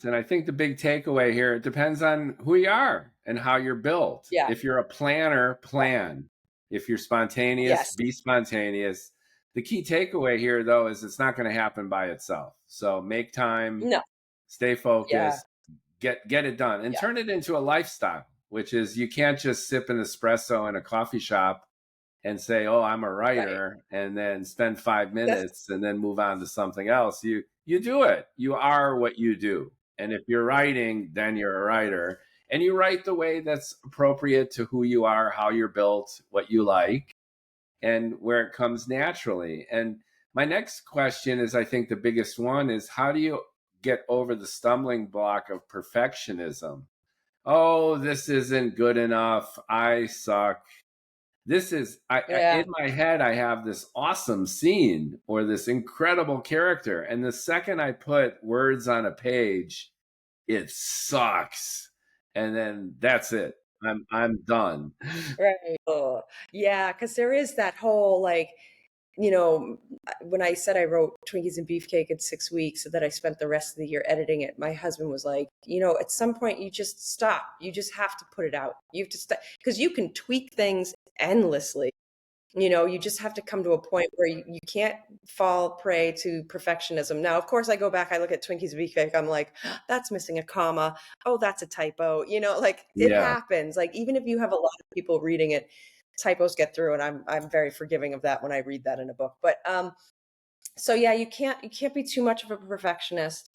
And I think the big takeaway here, it depends on who you are and how you're built. Yeah. If you're a planner, plan. If you're spontaneous, Yes. be spontaneous. The key takeaway here, though, is it's not going to happen by itself. So make time, No. stay focused, get it done, and Yeah. turn it into a lifestyle, which is you can't just sip an espresso in a coffee shop and say, oh, I'm a writer, and then spend 5 minutes and then move on to something else. You do it. You are what you do. And if you're writing, then you're a writer. And you write the way that's appropriate to who you are, how you're built, what you like, and where it comes naturally. And my next question is, I think the biggest one is, how do you get over the stumbling block of perfectionism? Oh, this isn't good enough. I suck. This is, in my head, I have this awesome scene or this incredible character. And the second I put words on a page, it sucks. And then that's it. I'm done. Right. Oh, yeah. Cause there is that whole, like, you know, when I said I wrote Twinkies and Beefcake in 6 weeks so that I spent the rest of the year editing it, my husband was like, you know, at some point you just stop. You just have to put it out. You have to stop because you can tweak things endlessly. You know, you just have to come to a point where you can't fall prey to perfectionism. Now, of course, I go back, I look at Twinkies and Beefcake, I'm like, that's missing a comma. Oh, that's a typo. You know, like it happens. Like even if you have a lot of people reading it, typos get through, and I'm very forgiving of that when I read that in a book. But so yeah, you can't be too much of a perfectionist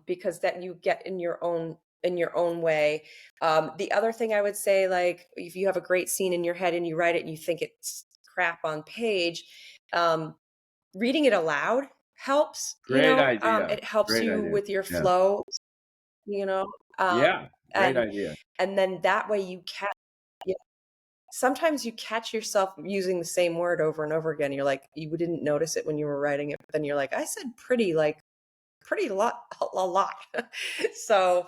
because that you get in your own way. The other thing I would say, like if you have a great scene in your head and you write it and you think it's crap on page, reading it aloud helps. Great idea. It helps Great you idea. with your flow. You know, Great idea. And then that way you catch. Sometimes you catch yourself using the same word over and over again. You're like, you didn't notice it when you were writing it, but then you're like, I said pretty a lot. So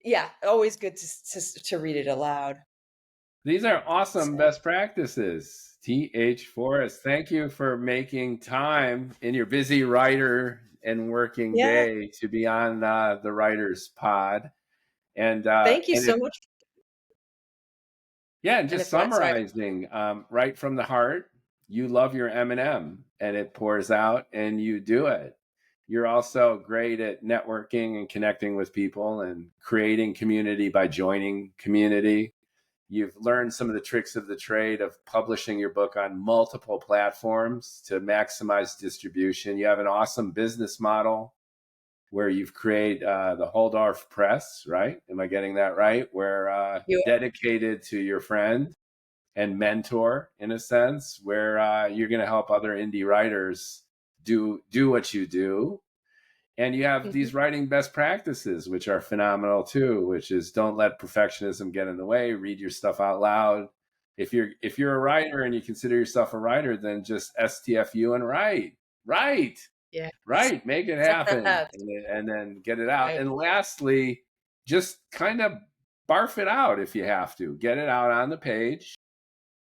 yeah, always good to read it aloud. These are awesome best practices. TH Forrest, thank you for making time in your busy writer and working day to be on the Writers Pod. And thank you so much. Yeah, and just summarizing, right from the heart, you love your M&M and it pours out and you do it. You're also great at networking and connecting with people and creating community by joining community. You've learned some of the tricks of the trade of publishing your book on multiple platforms to maximize distribution. You have an awesome business model where you've created the Holdorf Press, right? Am I getting that right? Where dedicated to your friend and mentor, in a sense, where you're going to help other indie writers do what you do. And you have these writing best practices, which are phenomenal too, which is don't let perfectionism get in the way. Read your stuff out loud. If you're a writer and you consider yourself a writer, then just STFU and write. Yeah. Right. Make it happen and then get it out. Right. And lastly, just kind of barf it out if you have to. Get it out on the page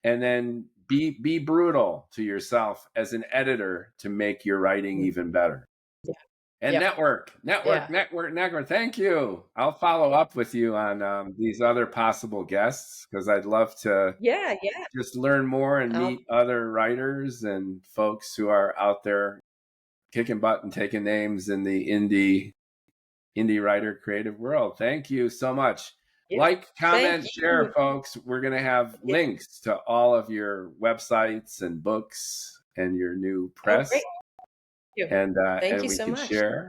and then be brutal to yourself as an editor to make your writing even better. Yeah. And network. Thank you. I'll follow up with you on these other possible guests because I'd love to just learn more and meet other writers and folks who are out there kicking butt and taking names in the indie writer creative world. Thank you so much. Yeah. Like, comment, share, folks. We're going to have links to all of your websites and books and your new press. Oh, great. Thank you. And Thank you we so can much. share.